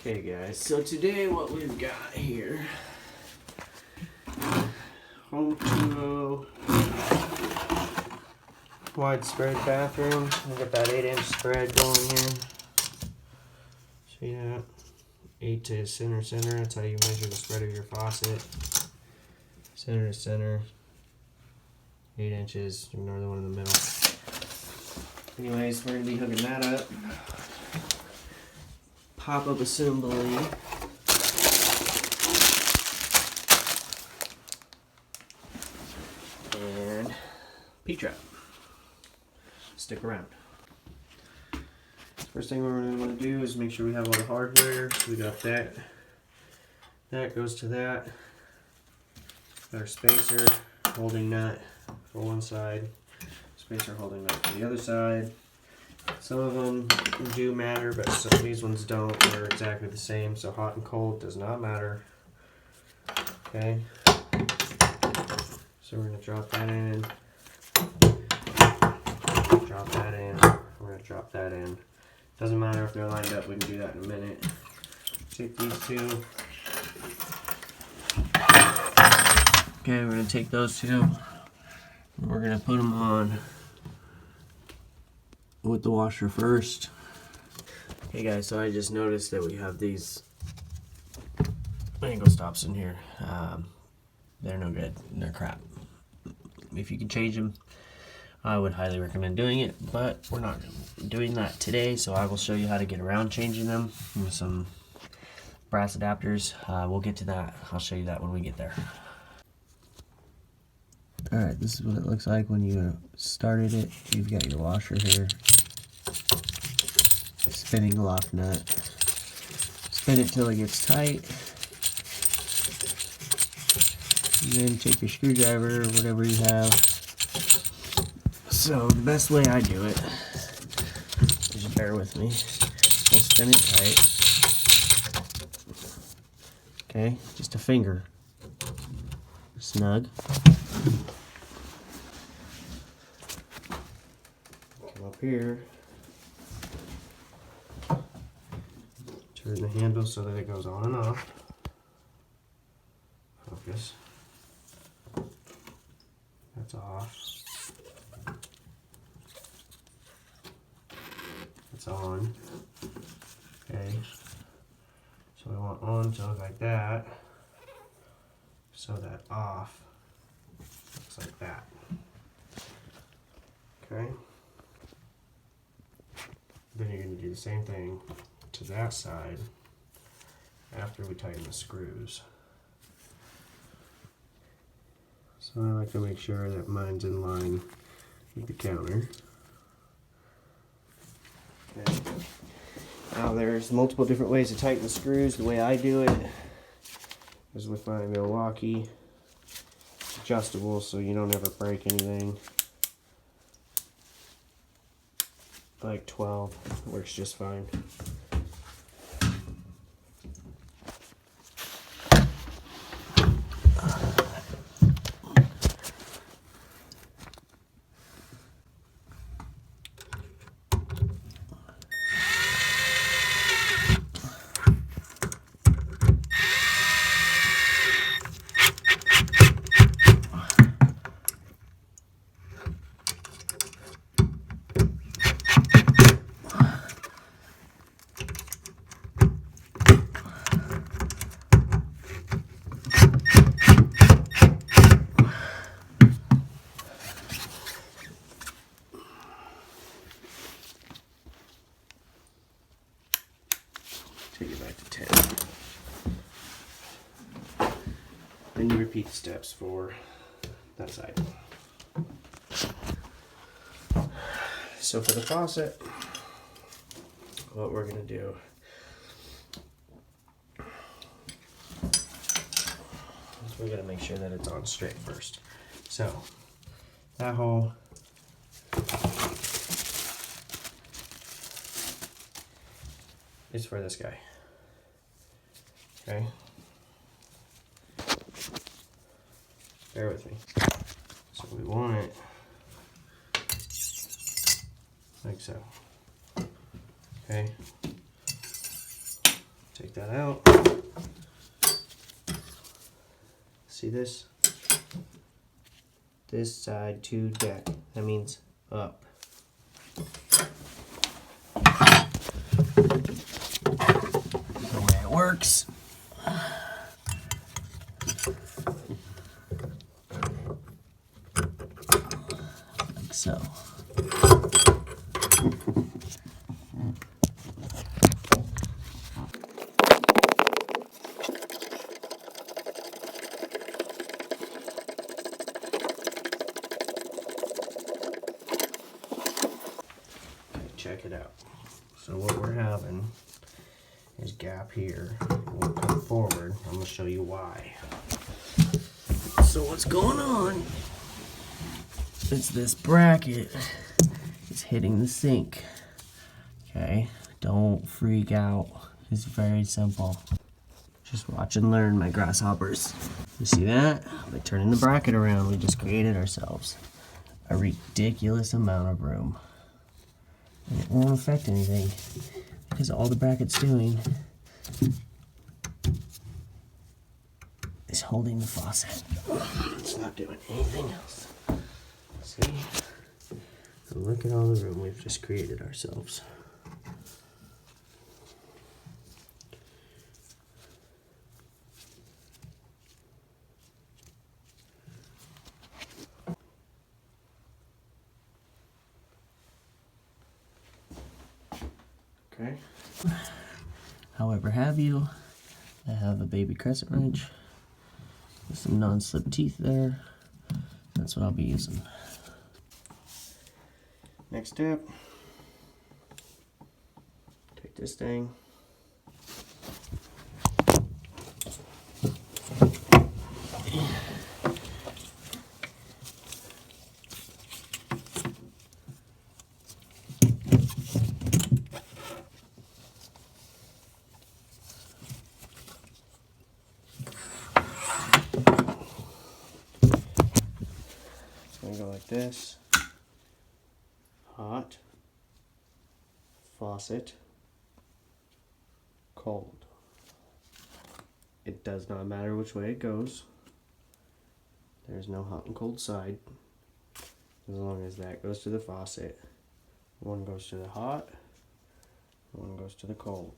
Okay guys, so today what we've got here, Home20 widespread bathroom. We got that 8-inch spread going here. See that? 8 to center, that's how you measure the spread of your faucet. Center to center, 8 inches, ignore the one in the middle. Anyways, we're going to be hooking that up. Pop-up assembly. And P-trap. Stick around. First thing we're going to want to do is make sure we have all the hardware. So we got that. That goes to that. Got our spacer holding nut for one side. Spacer holding nut for the other side. Some of them do matter, but some of these ones don't. They're exactly the same, so hot and cold does not matter. Okay. So we're going to drop that in. Drop that in. We're going to drop that in. Doesn't matter if they're lined up, we can do that in a minute. Take these two. Okay, we're going to take those two. And we're going to put them on with the washer first. Hey guys, so I just noticed that we have these angle stops in here. They're no good. They're crap. If you can change them, I would highly recommend doing it, but we're not doing that today, so I will show you how to get around changing them with some brass adapters. We'll get to that. I'll show you that when we get there. Alright, this is what it looks like when you started it. You've got your washer here. Spinning lock nut. Spin it till it gets tight. And then take your screwdriver or whatever you have. So the best way I do it, just bear with me. We'll spin it tight. Okay, just a finger. Snug. Come up here. Turn the handle so that it goes on and off. Focus. That's off. That's on. Okay. So we want on to look like that. So that off looks like that. Okay. Then you're going to do the same thing to that side after we tighten the screws. So I like to make sure that mine's in line with the counter. Okay. Now there's multiple different ways to tighten the screws. The way I do it is with my Milwaukee. It's adjustable so you don't ever break anything. Like 12, it works just fine. Take it back to 10. Then you repeat the steps for that side. So for the faucet, what we're going to do is we're going to make sure that it's on straight first. So that hole is for this guy. Okay? Bear with me. So we want it like so. Okay? Take take that out. See this? This side to deck. That means up. The way it works. Like so. Check it out. So what we're having is gap here. We'll come forward. I'm going to show you why. So what's going on is this bracket is hitting the sink. Okay, don't freak out. It's very simple. Just watch and learn, my grasshoppers. You see that? By turning the bracket around, we just created ourselves a ridiculous amount of room. And it won't affect anything because all the bracket's doing is holding the faucet. It's not doing anything else. See? And look at all the room we've just created ourselves. Okay. However have you, I have a baby crescent wrench with some non-slip teeth there. That's what I'll be using. Next step, take this thing, go like this. Hot, faucet, cold. It does not matter which way it goes. There's no hot and cold side. As long as that goes to the faucet. One goes to the hot, one goes to the cold.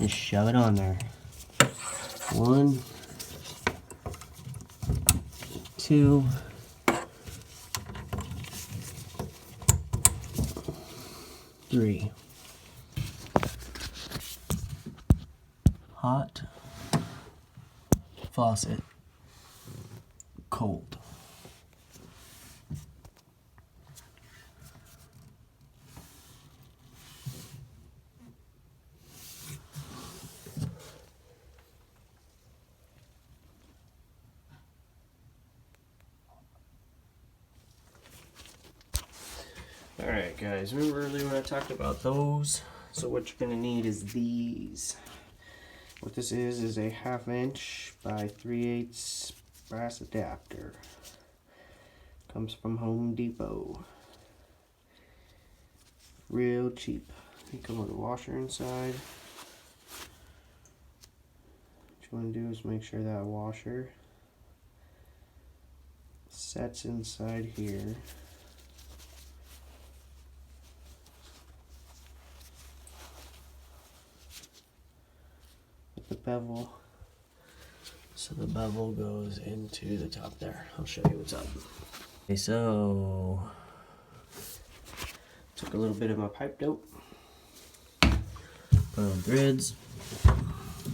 Just shove it on there. 1, 2, 3. Hot, faucet, cold. Alright guys, remember earlier when I talked about those? So what you're going to need is these. What this is a 1/2 inch by 3/8 brass adapter. Comes from Home Depot. Real cheap. They come with a washer inside. What you want to do is make sure that washer sets inside here. The bevel, so the bevel goes into the top there. I'll show you what's up. Okay, so took a little bit of my pipe dope, put on threads.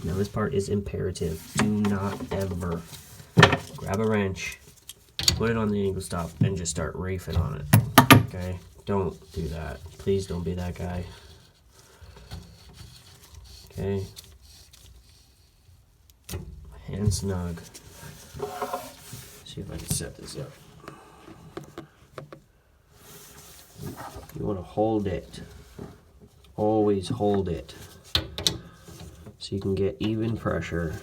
Now this part is imperative. Do not ever grab a wrench, put it on the angle stop, and just start rafing on it. Okay, don't do that. Please don't be that guy. Okay. And snug. See if I can set this up. You want to hold it. Always hold it. So you can get even pressure.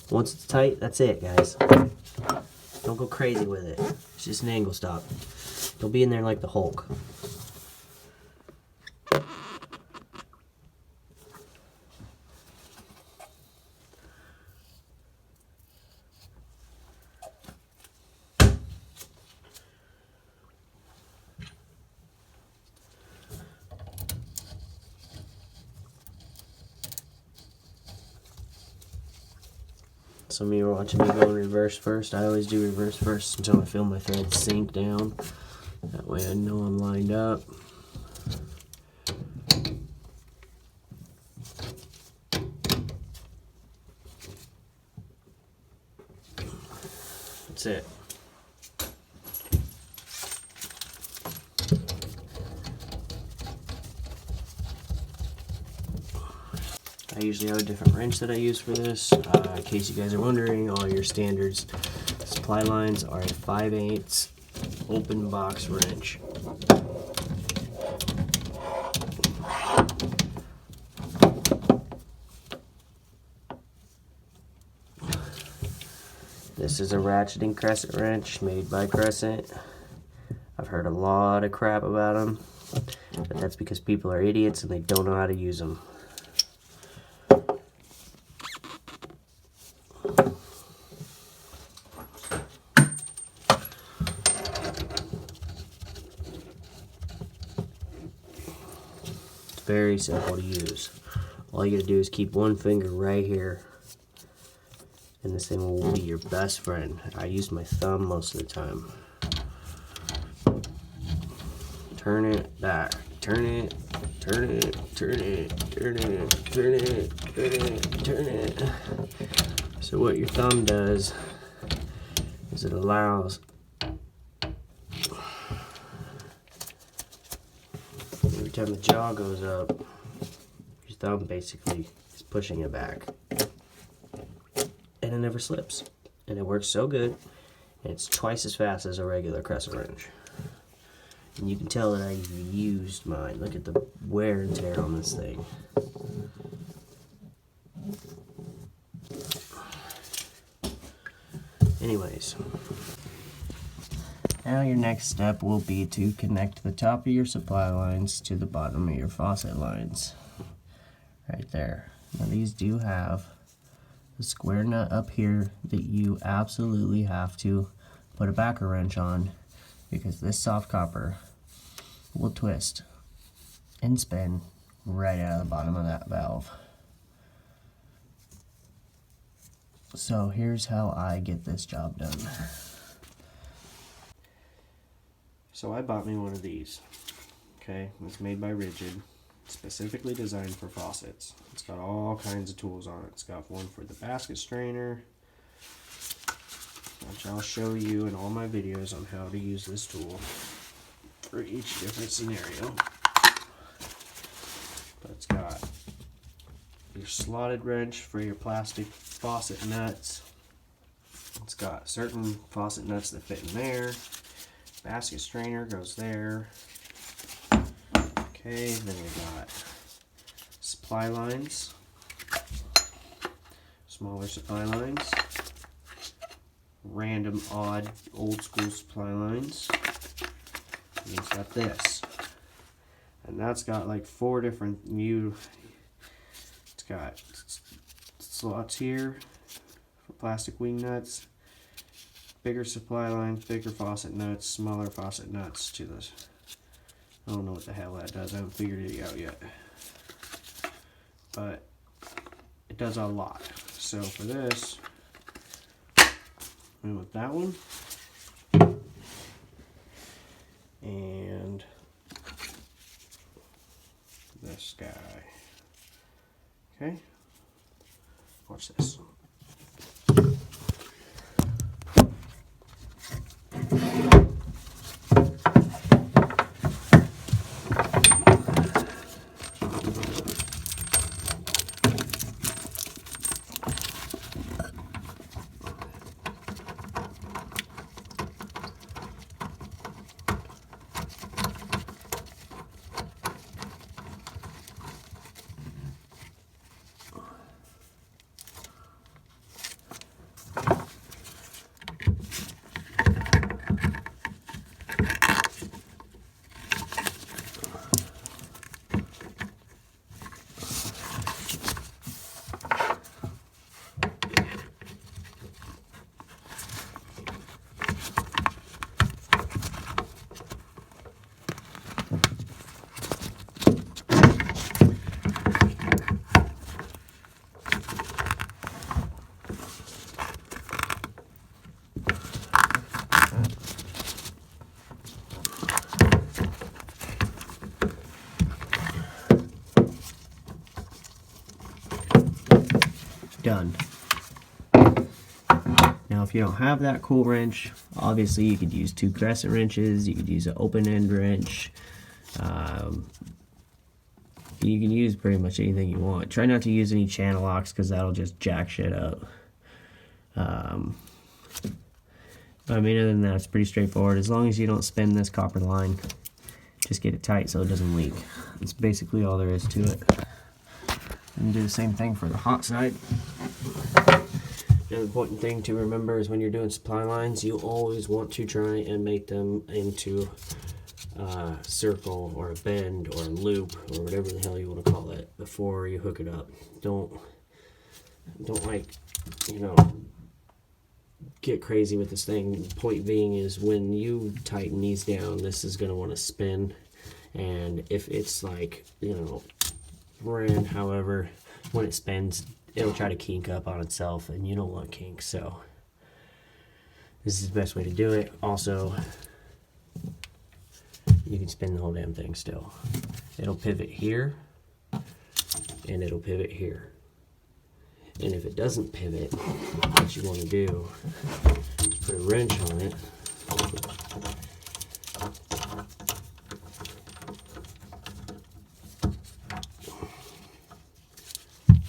Once it's tight, that's it, guys. Don't go crazy with it. It's just an angle stop. Don't be in there like the Hulk. Some of you are watching me go in reverse first. I always do reverse first until I feel my threads sink down. That way I know I'm lined up. That's it. I usually have a different wrench that I use for this. In case you guys are wondering, all your standards supply lines are a 5/8 open box wrench. This is a ratcheting crescent wrench made by Crescent. I've heard a lot of crap about them, but that's because people are idiots and they don't know how to use them. Very simple to use. All you gotta do is keep one finger right here, and this thing will be your best friend. I use my thumb most of the time. Turn it back, turn it, turn it, turn it, turn it, turn it, turn it, turn it. So what your thumb does is it allows every time the jaw goes up, your thumb basically is pushing it back. And it never slips. And it works so good, and it's twice as fast as a regular crescent wrench. And you can tell that I've used mine. Look at the wear and tear on this thing. Anyways, now your next step will be to connect the top of your supply lines to the bottom of your faucet lines. Right there. Now these do have the square nut up here that you absolutely have to put a backer wrench on, because this soft copper will twist and spin right out of the bottom of that valve. So here's how I get this job done. So I bought me one of these. Okay, it's made by Rigid, specifically designed for faucets. It's got all kinds of tools on it. It's got one for the basket strainer, which I'll show you in all my videos on how to use this tool for each different scenario. But it's got your slotted wrench for your plastic faucet nuts. It's got certain faucet nuts that fit in there. Basket strainer goes there. Okay, then we got supply lines, smaller supply lines, random odd old school supply lines, and it's got this, and that's got like 4 different it's got slots here for plastic wing nuts, bigger supply lines, bigger faucet nuts, smaller faucet nuts to this. I don't know what the hell that does. I haven't figured it out yet. But it does a lot. So for this, we want that one. And this guy. Okay? Watch this. Done. Now if you don't have that cool wrench, obviously you could use 2 crescent wrenches, you could use an open end wrench, you can use pretty much anything you want. Try not to use any channel locks because that'll just jack shit up. I mean, other than that, it's pretty straightforward. As long as you don't spin this copper line, just get it tight so it doesn't leak. That's basically all there is to it. And do the same thing for the hot side. The important thing to remember is when you're doing supply lines, you always want to try and make them into a circle or a bend or a loop or whatever the hell you want to call it before you hook it up. Don't like, you know, get crazy with this thing. Point being is when you tighten these down, this is going to want to spin, and if it's like, you know, ran, however, when it spins, it'll try to kink up on itself, and you don't want kinks. So this is the best way to do it. Also, you can spin the whole damn thing still. It'll pivot here, and it'll pivot here. And if it doesn't pivot, what you want to do is put a wrench on it.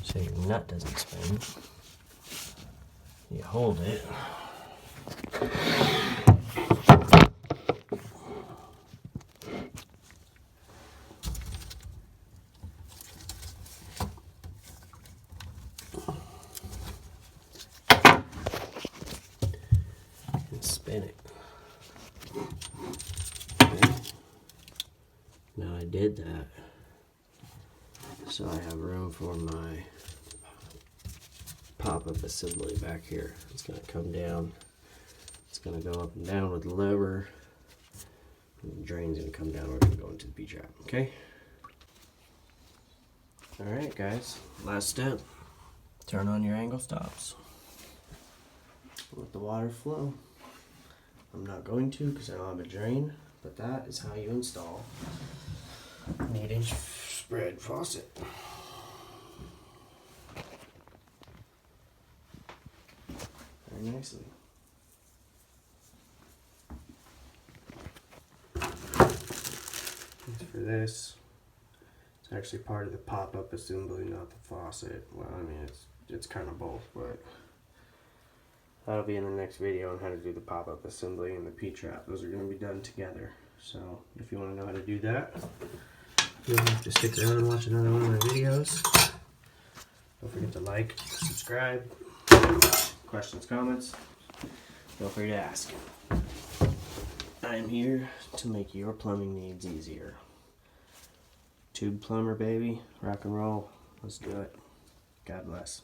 So your nut doesn't spin. You hold it. Spin it. Okay. Now I did that, so I have room for my pop-up assembly back here. It's going to come down. It's going to go up and down with the lever. And the drain's going to come down. We're going to go into the B-trap. Okay. All right, guys. Last step. Turn on your angle stops. Let the water flow. I'm not going to because I don't have a drain, but that is how you install an 8-inch spread faucet. Very nicely. As for this, it's actually part of the pop-up assembly, not the faucet. Well, I mean, it's kind of both, but that'll be in the next video on how to do the pop-up assembly and the P-trap. Those are going to be done together. So if you want to know how to do that, you'll have to stick around and watch another one of my videos. Don't forget to like, subscribe, questions, comments, feel free to ask. I am here to make your plumbing needs easier. Tube plumber, baby. Rock and roll. Let's do it. God bless.